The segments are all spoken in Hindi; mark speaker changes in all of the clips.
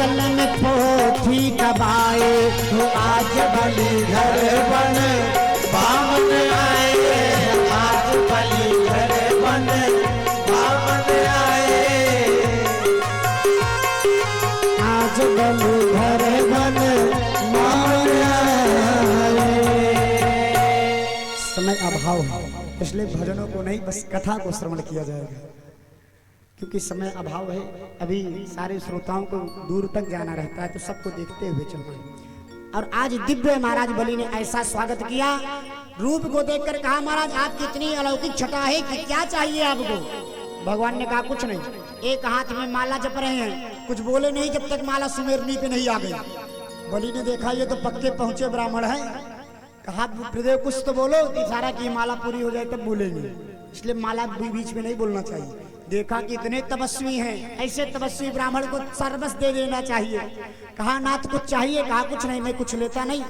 Speaker 1: चलन पोथी कबाए,
Speaker 2: आज बलि घर बन बामन आए, आज बलि घर बन बामन आए,
Speaker 1: आज बलि घर बन बामन आए। समय अभाव है, इसलिए भजनों को नहीं बस कथा को श्रवण किया जाएगा, क्योंकि समय अभाव है। अभी सारे श्रोताओं को दूर तक जाना रहता है, तो सबको देखते हुए चलना है। और आज दिव्य महाराज बलि ने ऐसा स्वागत किया, रूप को देखकर कहा महाराज आपकी इतनी अलौकिक छटा है कि क्या चाहिए आपको। भगवान ने कहा कुछ नहीं। एक हाथ में माला जप रहे हैं, कुछ बोले नहीं जब तक माला सुमेरनी पे नहीं आ गई। बलि ने देखा ये तो पक्के पहुंचे ब्राह्मण है, कहा प्रदेव कुछ तो बोलो, इशारा की माला पूरी हो जाए तब बोलेंगे, इसलिए माला बीच में नहीं बोलना चाहिए। देखा कि इतने तपस्वी हैं, ऐसे तपस्वी ब्राह्मण को सर्वस्व दे देना चाहिए। कहा नाथ कुछ चाहिए, कहा कुछ नहीं, मैं कुछ लेता नहीं,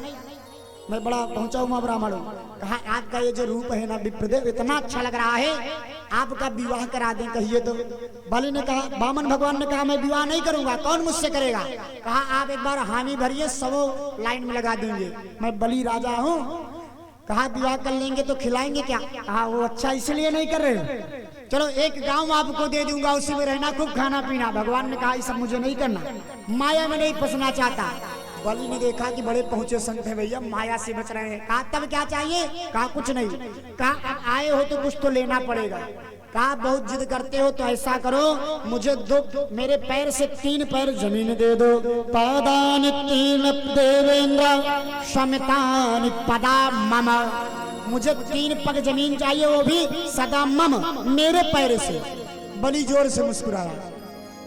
Speaker 1: मैं बड़ा पहुंचा हुआ ब्राह्मण हूँ। कहा आपका ये जो रूप है ना विप्रदेव इतना अच्छा लग रहा है, आपका विवाह करा दें कहिए तो। बलि ने कहा, बामन भगवान ने कहा मैं विवाह नहीं करूंगा, कौन मुझसे करेगा। कहा आप एक बार हामी भरिए, सबो लाइन में लगा देंगे, मैं बलि राजा हूँ। कहा विवाह कर लेंगे तो खिलाएंगे क्या। कहा वो अच्छा इसलिए नहीं कर रहे, चलो एक गांव आपको दे दूंगा, उसी में रहना, खूब खाना पीना। भगवान ने कहा ये सब मुझे नहीं करना, माया में नहीं फंसना चाहता। बलि ने देखा कि बड़े पहुंचे संत है भैया, माया से बच रहे हैं। कहा तब क्या चाहिए। कहा कुछ नहीं। कहा अब आए हो तो कुछ तो लेना पड़ेगा। कहा बहुत जिद करते हो तो ऐसा करो, मुझे दो मेरे पैर से 3 पैर जमीन दे दो। पादान 3 देवेंद्र शमितान पदा मम, मुझे 3 पग जमीन चाहिए, वो भी सदा मम, मेरे पैर से। बलि जोर से मुस्कुराया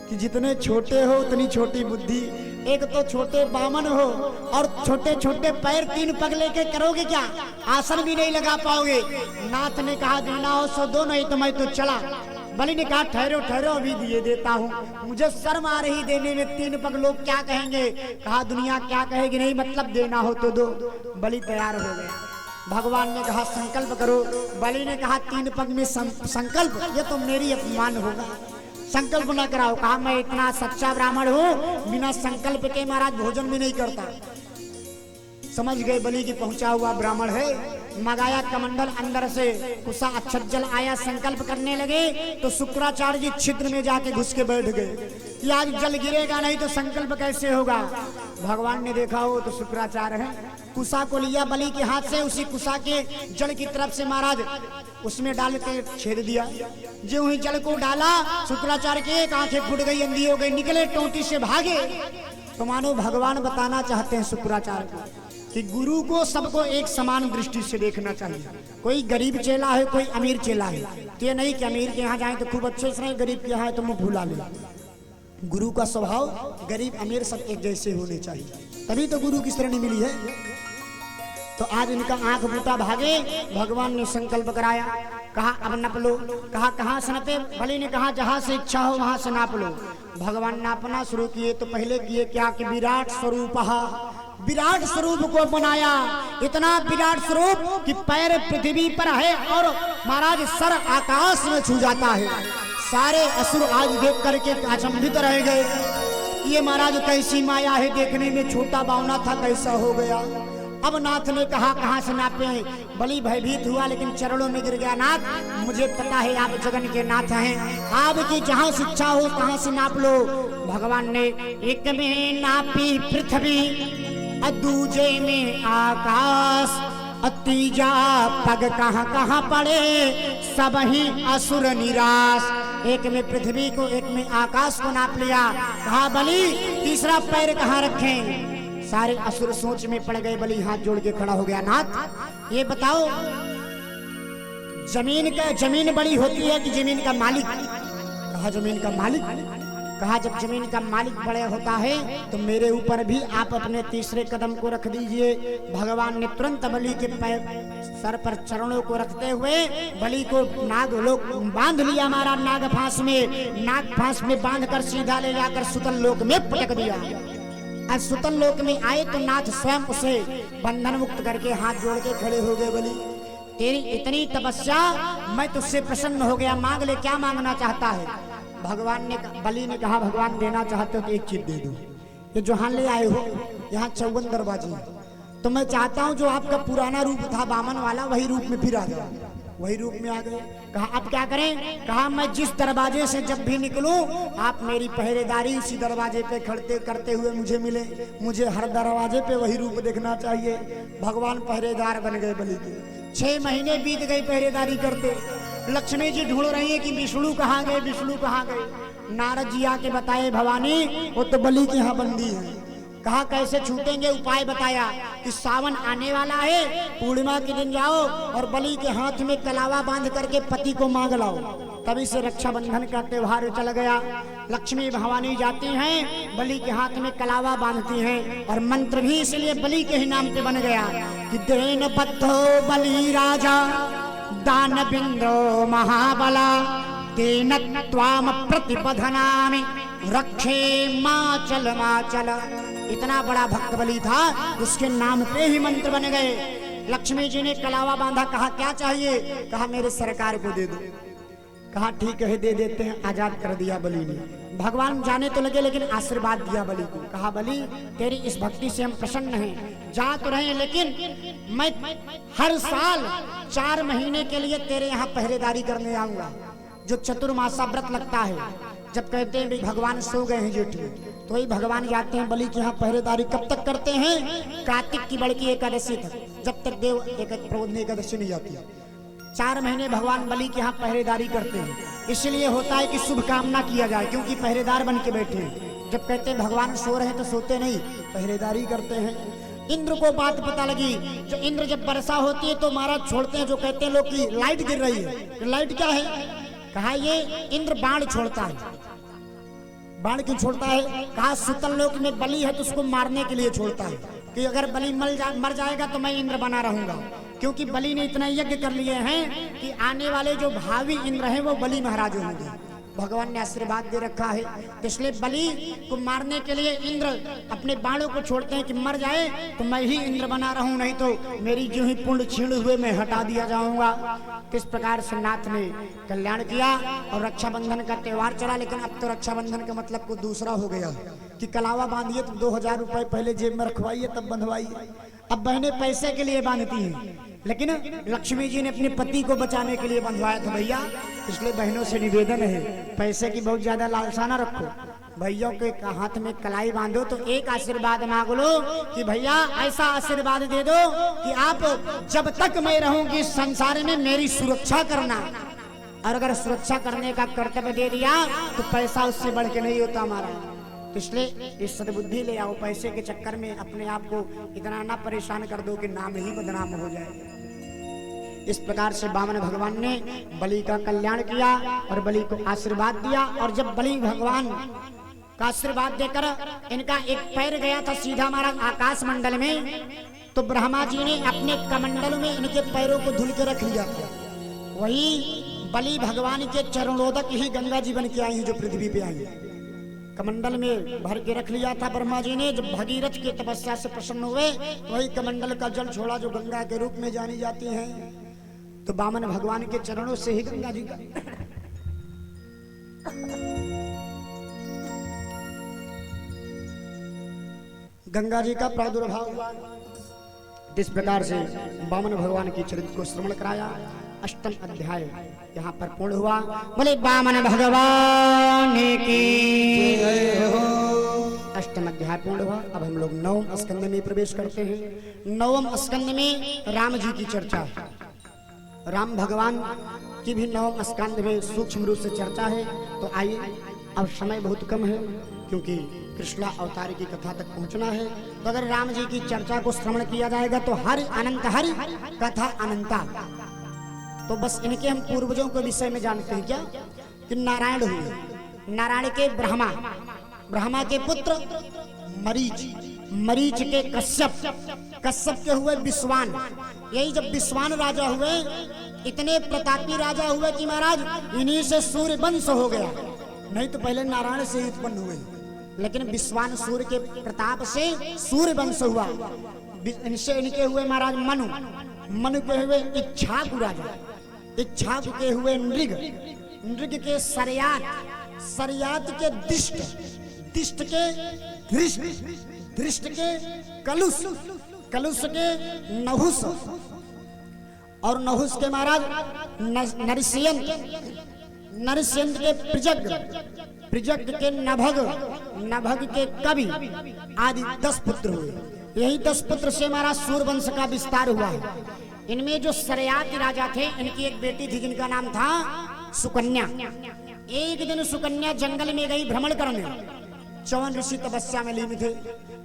Speaker 1: कि जितने छोटे हो उतनी छोटी बुद्धि, एक तो छोटे बामन हो और छोटे छोटे पैर, 3 पग लेके करोगे क्या, आसन भी नहीं लगा पाओगे। नाथ ने कहा देना हो सो दो, नहीं तो मैं तो चला। बलि ने कहा ठहरो ठहरो अभी दिए देता हूँ, मुझे शर्म आ रही देने में, 3 पग लोग क्या कहेंगे। कहा दुनिया क्या कहेगी, नहीं मतलब देना हो तो दो। बलि तैयार हो गया। भगवान ने कहा संकल्प करो। बलि ने कहा 3 पग में संकल्प, ये तो मेरी अपमान होगा, संकल्प न कराओ। कहा मैं इतना सच्चा ब्राह्मण हूँ, बिना संकल्प के महाराज भोजन भी नहीं करता। समझ गए बलि की पहुंचा हुआ ब्राह्मण है। मगाया कमंडल, अंदर से कुसा अक्षत जल आया, संकल्प करने लगे तो शुक्राचार्य जी छिद्र में जाके घुस के बैठ गए कि आज जल गिरेगा नहीं तो संकल्प कैसे होगा। भगवान ने देखा हो तो शुक्राचार्य है, कुसा को लिया बलि के हाथ से, उसी कुसा के जल की तरफ से महाराज उसमें डाल के छेद दिया। जो ही जल को डाला, शुक्राचार्य की एक आंखें फूट गई, अंधी हो गई, निकले टोंटी से भागे। तो मानो भगवान बताना चाहते हैं शुक्राचार्य को कि गुरु को सबको एक समान दृष्टि से देखना चाहिए। कोई गरीब चेला है, कोई अमीर चेला है, तो ये नहीं कि अमीर के यहाँ जाए तो खूब अच्छे से रहे, गरीब के यहाँ तो मुंह फुला ले। गुरु का स्वभाव गरीब अमीर सब एक जैसे होने चाहिए, तभी तो गुरु की श्रेणी मिली है। तो आज इनका आंख बूटा भागे। भगवान ने संकल्प कराया, कहा अब नप लो। कहा कहाँ से नपे। बलि ने कहा जहां से इच्छा हो वहां से नाप लो। भगवान नापना शुरू किए तो पहले किए क्या कि विराट स्वरूप, विराट स्वरूप को बनाया। इतना विराट स्वरूप कि पैर पृथ्वी पर है और महाराज सर आकाश में छू जाता है। सारे असुर आज देख करके अचंभित रह गए, ये महाराज कैसी माया है, देखने में छोटा बावना था कैसा हो गया। अब नाथ ने कहा कहां से नापे। बलि भयभीत हुआ लेकिन चरणों में गिर गया, नाथ मुझे पता है आप जगन के नाथ हैं, आपकी जहां से इच्छा हो कहां से नाप लो। भगवान ने एक में नापी पृथ्वी, दूजे में आकाश, तीजा पग कहां कहां पड़े, सब ही असुर निराश। एक में पृथ्वी को, एक में आकाश को नाप लिया। कहा बलि तीसरा पैर कहां रखें। सारे असुर सोच में पड़ गए। बलि हाथ जोड़ के खड़ा हो गया, नाथ ये बताओ जमीन बड़ी होती है कि जमीन का मालिक। कहा जमीन का मालिक। कहा जब जमीन का मालिक बड़े होता है तो मेरे ऊपर भी आप अपने तीसरे कदम को रख दीजिए। भगवान ने तुरंत बलि के सर पर चरणों को रखते हुए बलि को नाग लोक बांध लिया। हमारा नाग फांस में बांध कर सीधा ले जाकर सुतल लोक में पटक दिया। आज सुतल लोक में आए तो नाथ स्वयं उसे बंधन मुक्त करके हाथ जोड़ के खड़े हो गए। बलि तेरी इतनी तपस्या, मैं तुझसे प्रसन्न हो गया, मांग ले, क्या मांगना चाहता है। भगवान ने बलि ने कहा भगवान देना चाहते हो तो एक चीज दे दो। ये जहाँ ले आए हो यहाँ 54 दरवाजे हैं, तो मैं चाहता हूँ जो आपका पुराना रूप था बामन वाला वही रूप में फिर आ जाओ। वही रूप में आ गए। कहा अब क्या करें? कहा मैं जिस दरवाजे से जब भी निकलूं आप मेरी पहरेदारी उसी दरवाजे पे खड़ते करते हुए मुझे मिले, मुझे हर दरवाजे पे वही रूप देखना चाहिए। भगवान पहरेदार बन गए बलि के। 6 महीने बीत गए पहरेदारी करते। लक्ष्मी जी ढूंढ रही है कि विष्णु कहाँ गए, विष्णु कहाँ गए। नारद जी आके बताए भवानी वो तो बलि के यहाँ बंदी है। कहा कैसे छूटेंगे? उपाय बताया कि सावन आने वाला है, पूर्णिमा के दिन जाओ और बलि के हाथ में कलावा बांध करके पति को मांग लाओ। तभी से रक्षाबंधन का त्योहार चल गया। लक्ष्मी भवानी जाती हैं, बलि के हाथ में कलावा बांधती हैं और मंत्र भी इसलिए बलि के ही नाम पे बन गया कि देन बद्धो बलि राजा दानविंद्रो महाबला तेन त्वाम प्रतिपधनामि रक्षे माचल माचल। इतना बड़ा भक्त बलि था, उसके नाम पे ही मंत्र बन गए। लक्ष्मी जी ने कलावा बांधा। कहा क्या चाहिए? कहा मेरे सरकार को दे दो। कहा ठीक है दे देते हैं। आजाद कर दिया बलि ने। भगवान जाने तो लगे लेकिन आशीर्वाद दिया बलि को। कहा बलि तेरी इस भक्ति से हम प्रसन्न हैं, जा तो रहे लेकिन मैं हर साल 4 महीने के लिए तेरे यहाँ पहरेदारी करने आऊंगा। जो चतुर्मासा व्रत लगता है, जब कहते हैं भगवान सो गए हैं जेठ में, तो वही भगवान जाते हैं बलि के यहाँ पहरेदारी। कब तक करते हैं? कार्तिक की बड़की एकादशी तक, जब तक देव प्रबोधनी एकादशी नहीं जाती। 4 महीने भगवान बलि के यहाँ पहरेदारी करते हैं। इसलिए होता है कि शुभ कामना किया जाए, क्योंकि पहरेदार बन के बैठे हैं। जब कहते हैं भगवान सो रहे हैं तो सोते नहीं, पहरेदारी करते हैं। इंद्र को बात पता लगी। जो इंद्र जब वर्षा होती है तो महाराज छोड़ते हैं, जो कहते हैं लोग की लाइट गिर रही है। लाइट क्या है? कहा ये इंद्र बाण छोड़ता है। बाण क्यों छोड़ता है? कहा सुतल लोक में बलि है तो उसको मारने के लिए छोड़ता है कि अगर बलि मर जाएगा तो मैं इंद्र बना रहूंगा। क्योंकि बलि ने इतना यज्ञ कर लिए हैं कि आने वाले जो भावी इंद्र हैं वो बलि महाराज होंगे। भगवान ने आशीर्वाद दे रखा है, तो इसलिए बलि को मारने के लिए इंद्र अपने बाणों को छोड़ते हैं कि मर जाए तो मैं ही इंद्र बना रहूं, नहीं तो मेरी जो ही पुण्य छीण हुए मैं हटा दिया जाऊंगा। किस प्रकार से नाथ ने कल्याण किया और रक्षाबंधन का त्योहार चला। लेकिन अब तो रक्षाबंधन का मतलब कुछ दूसरा हो गया कि कलावा बांधिए तो 2000 रुपए पहले जेब में रखवाइए तब बंधवाइए। अब बहनें पैसे के लिए बांधती हैं, लेकिन लक्ष्मी जी ने अपने पति को बचाने के लिए बंधवाया था भैया। इसलिए बहनों से निवेदन है पैसे की बहुत ज्यादा लालसा ना रखो। भैया के हाथ में कलाई बांधो तो एक आशीर्वाद मांग लो कि भैया ऐसा आशीर्वाद दे दो कि आप जब तक मैं रहूंगी संसार में मेरी सुरक्षा करना। और अगर सुरक्षा करने का कर्तव्य दे दिया तो पैसा उससे बढ़ के नहीं होता हमारा। तो इसलिए इस सद्बुद्धि ले आओ। पैसे के चक्कर में अपने आप को इतना ना परेशान कर दो कि नाम ही बदनाम हो जाए। इस प्रकार से वामन भगवान ने बलि का कल्याण किया और बलि को आशीर्वाद दिया। और जब बलि भगवान का आशीर्वाद देकर इनका एक पैर गया था सीधा हमारा आकाश मंडल में, तो ब्रह्मा जी ने अपने कमंडल में इनके पैरों को धुल के रख लिया था। वही बलि भगवान के चरणोदक ही गंगा जी बन के आई जो पृथ्वी पे आई। कमंडल में भर के रख लिया था ब्रह्मा जी ने। जब भगीरथ की तपस्या से प्रसन्न हुए वही कमंडल का जल छोड़ा जो गंगा के रूप में जानी जाती है। तो वामन भगवान के चरणों से ही गंगा जी का प्रादुर्भाव हुआ। इस प्रकार से वामन भगवान की चरित्र को श्रवण कराया। 8वां अध्याय यहाँ पर पूर्ण हुआ। बोले वामन भगवान की 8वां अध्याय पूर्ण हुआ। अब हम लोग 9वें स्कंद में प्रवेश करते हैं। 9वें स्कंद में राम जी की चर्चा है। राम भगवान की भी 9वें स्कंद में सूक्ष्म रूप से चर्चा है। तो आइए, अब समय बहुत कम है क्योंकि कृष्णा अवतार की कथा तक पहुंचना है। तो अगर राम जी की चर्चा को श्रवण किया जाएगा तो हर अनंत हरि कथा अनंता। तो बस इनके हम पूर्वजों के विषय में जानते हैं क्या कि नारायण हुए। नारायण के ब्रह्मा, ब्रह्मा के पुत्र मरीच, मरीच के कश्यप, कश्यप के हुए विश्वान। यही जब विश्वान राजा हुए इतने प्रतापी राजा हुए कि महाराज इन्हीं से सूर्य वंश हो गया। नहीं तो पहले नारायण से ही उत्पन्न हुए, लेकिन विश्वान सूर्य के प्रताप से सूर्य वंश हुआ। इनसे इनके हुए महाराज मनु, मनु के हुए इच्छाकु राजा, इच्छाकु के हुए नृग, नृग के सरयात, सरयात के दिष्ट, दिष्ट के धृष्ट, धृष्ट के कलुष, कलुष के नहुस और नहुस के महाराज नरसियंत, नरसियंत के प्रजग, प्रजग के नभग, नभग के कवि आदि 10 पुत्र हुए। यही 10 पुत्र से महाराज सूर्यवंश का विस्तार हुआ है। इनमें जो सरयाति राजा थे, इनकी एक बेटी थी जिनका नाम था सुकन्या। एक दिन सुकन्या जंगल में गई भ्रमण करने। च्यवन ऋषि तपस्या में लीन थे।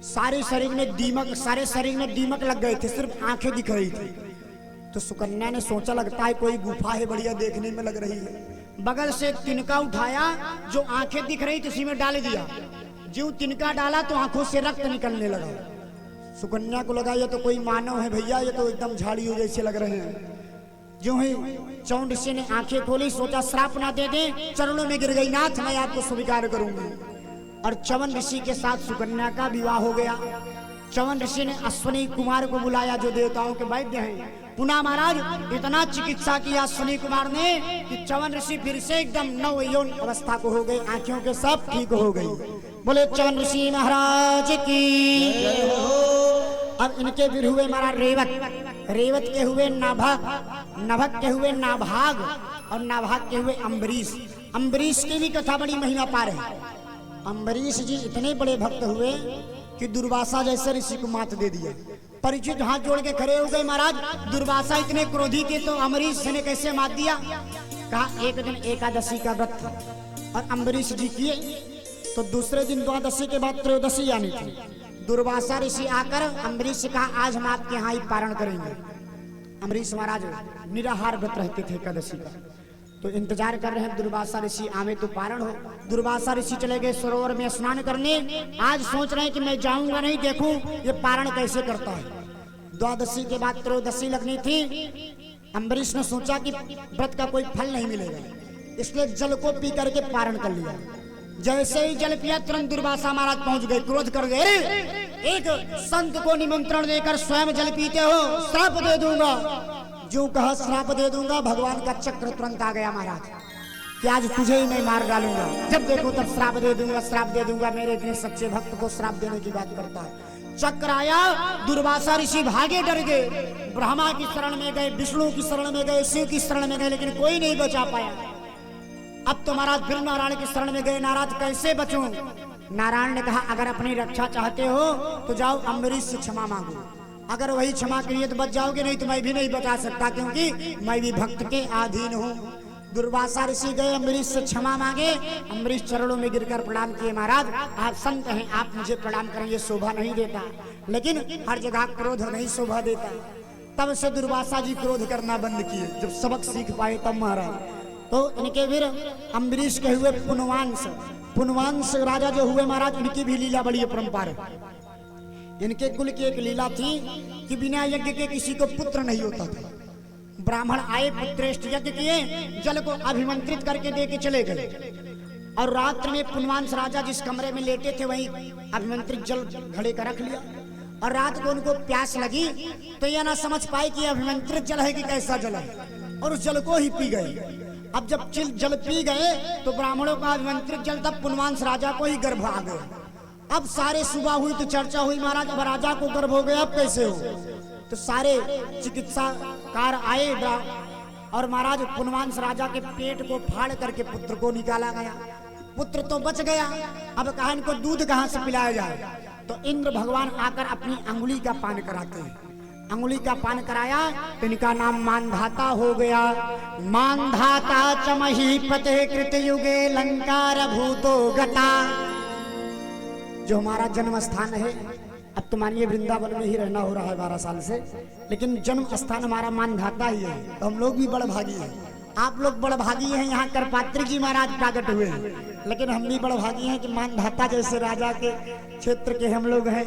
Speaker 1: सारे शरीर में दीमक, सारे शरीर में दीमक लग गए थे, सिर्फ आंखें दिख रही थी। तो सुकन्या ने सोचा लगता है कोई गुफा है, बढ़िया देखने में लग रही है। बगल से तिनका उठाया, जो आंखें दिख रही थी उसी में डाल दिया। जो तिनका डाला तो आंखों से रक्त निकलने लगा। सुकन्या को लगा ये तो कोई मानव है भैया, ये तो एकदम झाड़ियों जैसे लग रहे हैं। जो ही च्यवन ऋषि ने आंखें खोली, सोचा श्राप ना दे दे, चरणों में गिर गई, नाथ मैं आपको स्वीकार करूंगी। और च्यवन ऋषि के साथ सुकन्या का विवाह हो गया। च्यवन ऋषि ने अश्विनी कुमार को बुलाया जो देवताओं के वैद्य हैं। पुनः महाराज इतना चिकित्सा किया अश्विनी कुमार ने कि च्यवन ऋषि फिर से एकदम नव यौन अवस्था को हो गई, आंखों के सब ठीक हो गई। बोले च्यवन ऋषि महाराज की। अब इनके फिर हुए महाराज रेवत, रेवत के हुए नाभग, नभग के हुए नाभाग और नाभाग के हुए अम्बरीश। अम्बरीश की भी कथा बड़ी महिमा पार है। अम्बरीश जी इतने बड़े भक्त हुए कि दुर्वासा जैसे ऋषि को मात दे दिया। परिचित हाथ जोड़ के खड़े हो गए, महाराज दुर्वासा इतने क्रोधी थे तो अम्बरीश ने कैसे मात दिया। कहा एक दिन एकादशी का व्रत था और अम्बरीश जी किए, तो दूसरे दिन द्वादशी के बाद त्रयोदशी आनी थी। दुर्वासा ऋषि आकर अम्बरीश से कहा आज हम आपके यहाँ ही पारण करेंगे। अम्बरीश महाराज निराहार व्रत रहते थे एकादशी का, तो इंतजार कर रहे हैं दुर्वासा ऋषि आवे तो पारण हो। दुर्वासा ऋषि चले गए सरोवर में स्नान करने। आज सोच रहे हैं कि मैं जाऊंगा नहीं, देखूं ये पारण कैसे करता है। द्वादशी के बाद त्रयोदशी लगनी थी। अम्बरीश ने सोचा कि व्रत का कोई फल नहीं मिलेगा, इसलिए जल को पी करके पारण कर लिया। जैसे ही जल पिया तुरंत दुर्वासा महाराज पहुंच गए, क्रोध कर गए। एक संत को निमंत्रण देकर स्वयं जल पीते हो, श्राप दे दूंगा। जो कहा श्राप दे दूंगा, भगवान का चक्र तुरंत आ गया महाराज कि आज तुझे ही मैं मार डालूंगा। जब देखो तब श्राप दे दूंगा, श्राप दे दूंगा। मेरे इतने सच्चे भक्त को श्राप देने की बात करता है। चक्र आया, दुर्वासा ऋषि भागे, डर गए। ब्रह्मा की शरण में गए, विष्णु की शरण में गए, शिव की शरण में गए, लेकिन कोई नहीं बचा पाया। अब तो महाराज फिर नारायण की शरण में गए। नाराज कैसे बचूं? नारायण ने कहा अगर अपनी रक्षा चाहते हो तो जाओ अम्बरीश से क्षमा मांगो। अगर वही क्षमा करिए तो बच जाओगे, नहीं तो मैं भी नहीं बचा सकता, क्योंकि मैं भी भक्त के अधीन हूँ। दुर्वासा ऋषि गए, अम्बरीश से क्षमा मांगे। अम्बरीश चरणों में गिरकर प्रणाम किए। महाराज आप संत हैं, आप मुझे प्रणाम करें, ये शोभा नहीं देता, लेकिन हर जगह क्रोध नहीं शोभा देता। तब से दुर्वासा जी क्रोध करना बंद किए। जब सबक सीख पाए तब महाराज। तो इनके वीर अम्बरीश के हुए पुनवांश, पुनवांश राजा जो हुए महाराज, इनकी भी लीला बड़ी अपरंपार है। इनके कुल की एक लीला थी कि बिना यज्ञ के किसी को पुत्र नहीं होता था। ब्राह्मण आए, पुत्रेष्ठ यज्ञ किए, जल को अभिमंत्रित करके दे के चले गए। और रात्र में पुनवांश राजा जिस कमरे में लेटे थे वहीं अभिमंत्रित जल घड़े का रख लिया। और रात को उनको प्यास लगी तो यह ना समझ पाए कि अभिमंत्रित जल है कि कैसा जल है, और उस जल को ही पी गए। अब जब जल पी गए तो ब्राह्मणों का अभिमंत्रित जल, तब पुनवांश राजा को ही गर्भ आ गया। अब सारे सुबह हुई तो चर्चा हुई, महाराज अब राजा को गर्भ हो गया, अब कैसे हो। तो सारे चिकित्साकार आए और महाराज पुनवांश राजा के पेट को फाड़ करके पुत्र को निकाला गया। पुत्र तो बच गया, अब कहा इनको दूध कहाँ से पिलाया जाए। तो इंद्र भगवान आकर अपनी अंगुली का पान कराते हैं। अंगुली का पान कराया तो इनका नाम मानधाता हो गया। मानधाता च महीपते कृत युगे लंकार भूतो गता। जो हमारा जन्म स्थान है, अब तो मानिए वृंदावन में ही रहना हो रहा है 12 साल से, लेकिन जन्म स्थान हमारा मानधाता ही है। तो हम लोग भी बड़भागी हैं, आप लोग बड़भागी हैं। यहाँ करपात्री जी महाराज प्रकट हुए हैं, लेकिन हम भी बड़भागी हैं कि मानधाता जैसे राजा के क्षेत्र के हम लोग हैं।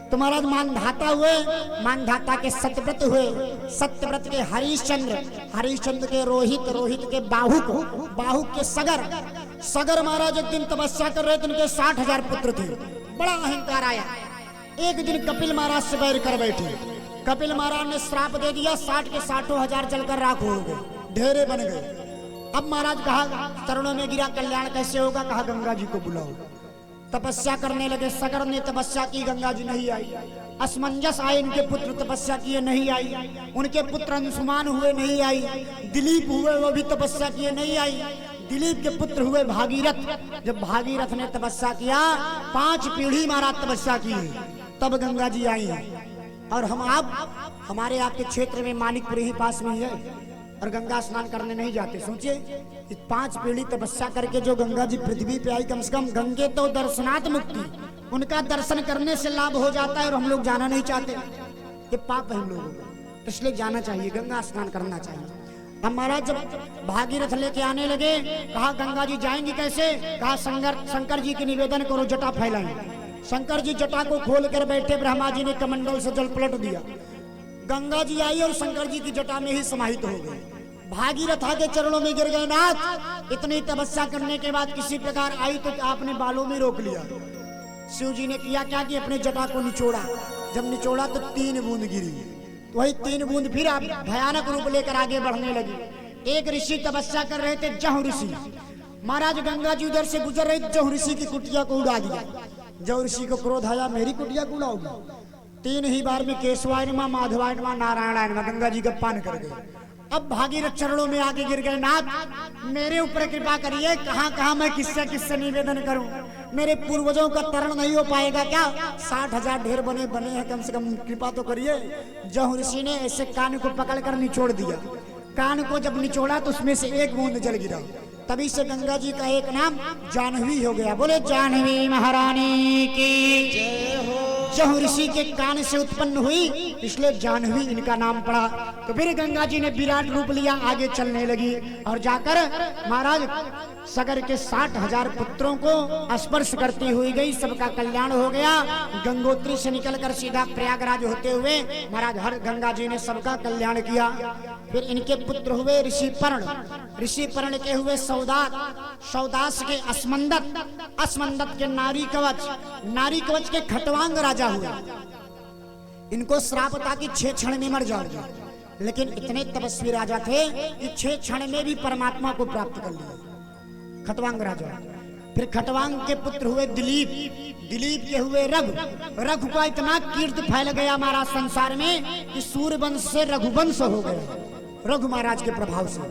Speaker 1: तो महाराज मानधाता हुए, मानधाता के सत्यव्रत हुए, सत्यव्रत के हरिश्चंद्र, हरिश्चंद्र के रोहित, रोहित के बाहुक, बाहुक के सगर, सगर महाराज एक दिन तपस्या कर रहे थे, उनके 60,000 पुत्र थे। बड़ा अहंकार आया। एक दिन कपिल महाराज से बैर कर बैठे। कपिल महाराज ने श्राप दे दिया, 60 के 60,000 जलकर राख हो गए, ढेरे बन गए। अब महाराज कहा चरणों में गिरा, कल्याण कैसे होगा। कहा गंगा जी को बुलाओ। तपस्या करने लगे। सगर ने तपस्या की, गंगा जी नहीं आई। असमंजस आए, इनके पुत्र तपस्या किए, नहीं आई। उनके पुत्र अंशुमान हुए, नहीं आई। दिलीप हुए, वो भी तपस्या किए, नहीं आई। दिलीप के पुत्र हुए भागीरथ। जब भागीरथ ने तपस्या किया, 5 पीढ़ी महाराज तपस्या की, तब गंगा जी आई हैं। और हम आप हमारे आपके क्षेत्र में मानिकपुर ही पास में ही है, और गंगा स्नान करने नहीं जाते। सोचिए 5 पीढ़ी तपस्या करके जो गंगा जी पृथ्वी पे आई, कम से कम गंगे तो दर्शनात् मुक्ति, उनका दर्शन करने से लाभ हो जाता है, और हम लोग जाना नहीं चाहते। ये पाप है हम लोगों को, इसलिए जाना चाहिए, गंगा स्नान करना चाहिए। हम महाराज जब भागीरथ लेके आने लगे, कहा गंगा जी जाएंगी कैसे? कहा शंकर जी की निवेदन करो, जटा फैलाएं। शंकर जी जटा को खोल कर बैठे, ब्रह्मा जी ने कमंडल से जल पलट दिया। गंगा जी आई और शंकर जी की जटा में ही समाहित हो गए। भागीरथ के चरणों में गिर गए। नाथ, इतनी तपस्या करने के बाद किसी प्रकार आई तो आपने बालों में रोक लिया। शिव जी ने किया क्या कि अपने जटा को निचोड़ा। जब निचोड़ा तो 3 बूंद गिरी। वही 3 बूंद फिर आप भयानक रूप लेकर आगे बढ़ने लगी। एक ऋषि तपस्या कर रहे थे, जहु ऋषि। महाराज गंगा जी उधर से गुजर रहे, जहु ऋषि की कुटिया को उड़ा दिया। जहु ऋषि को क्रोध आया, मेरी कुटिया को उड़ाओगी? 3 ही बार में केशवाय नमः, माधवाय नमः, नारायणाय नमः, गंगा जी का पान कर गए। अब भागीरथ चरणों में आगे गिर गए। नाथ, मेरे ऊपर कृपा करिए, कहां कहां मैं किससे निवेदन करूं? मेरे पूर्वजों का तरण नहीं हो पाएगा क्या? 60,000 ढेर बने हैं, कम से कम कृपा तो करिए। जहु ऋषि ने ऐसे कान को पकड़कर निचोड़ दिया। कान को जब निचोड़ा तो उसमें से 1 बूंद जल गिरा। तभी से गंगा जी का एक नाम जाह्नवी हो गया। बोले जाह्नवी महारानी की जय हो। जहु ऋषि के कान से उत्पन्न हुई, इसलिए जाह्नवी इनका नाम पड़ा। तो फिर गंगा जी ने विराट रूप लिया, आगे चलने लगी, और जाकर महाराज सगर के 60,000 पुत्रों को स्पर्श करती हुई गई। सबका कल्याण हो गया। गंगोत्री से निकलकर सीधा प्रयागराज होते हुए महाराज हर गंगा जी ने सबका कल्याण किया। फिर इनके पुत्र हुए ऋषिपर्ण, ऋषिपर्ण के हुए सौदात, सौदास के अस्मंदत, अस्मंदत के नारी कवच, नारी कवच के खटवांग राजा हुए। इनको श्राप था कि 6 क्षण में मर जाओगे, लेकिन इतने तपस्वी राजा थे कि 6 क्षण में भी परमात्मा को प्राप्त कर लिया, खटवांग राजा। फिर खटवांग के पुत्र हुए दिलीप, दिलीप के हुए रघु, रघु का इतना कीर्ति फैल गया महाराज संसार में कि सूर्यवंश से रघुवंश हो गया, रघु महाराज के प्रभाव से।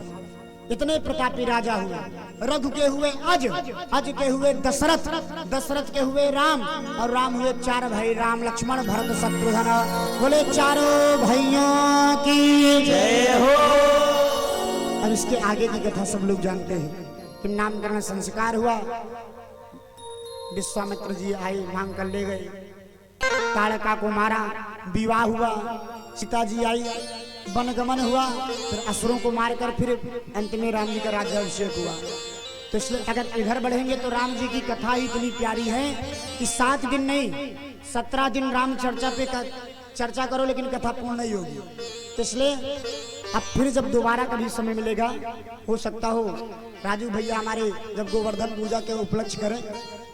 Speaker 1: इतने प्रतापी राजा हुए। रघु के हुए अज, अज के हुए दशरथ, दशरथ के हुए राम, और राम हुए 4 भाई, राम लक्ष्मण भरत शत्रुघ्न। बोले चारों भाइयों की जय हो। अब इसके आगे की कथा सब लोग जानते हैं कि नामकरण संस्कार हुआ। विश्वामित्र जी आए, मांग कर ले गए, ताड़का को मारा, विवाह हुआ। सीता जी आई, वनगमन हुआ, फिर असुरों को मारकर फिर अंत में राम जी का राज्याभिषेक हुआ। तो इसलिए अगर इधर बढ़ेंगे तो राम जी की कथा ही इतनी प्यारी है कि 7 दिन नहीं 17 दिन राम चर्चा पे चर्चा करो, लेकिन कथा पूर्ण नहीं होगी। तो इसलिए अब फिर जब दोबारा कभी समय मिलेगा, हो सकता हो राजू भैया हमारे जब गोवर्धन पूजा के उपलक्ष्य करें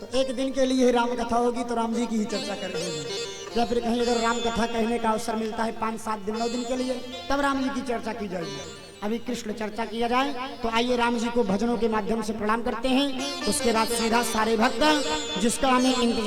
Speaker 1: तो 1 दिन के लिए राम कथा होगी, तो राम जी की ही चर्चा करेंगे। या फिर कहीं अगर राम कथा कहने का अवसर मिलता है 5, 7 दिन, 9 दिन के लिए, तब राम जी की चर्चा की जाएगी। अभी कृष्ण चर्चा किया जाए, तो आइए राम जी को भजनों के माध्यम से प्रणाम करते हैं। उसके बाद सीधा सारे भक्त जिसका हमें इंतजार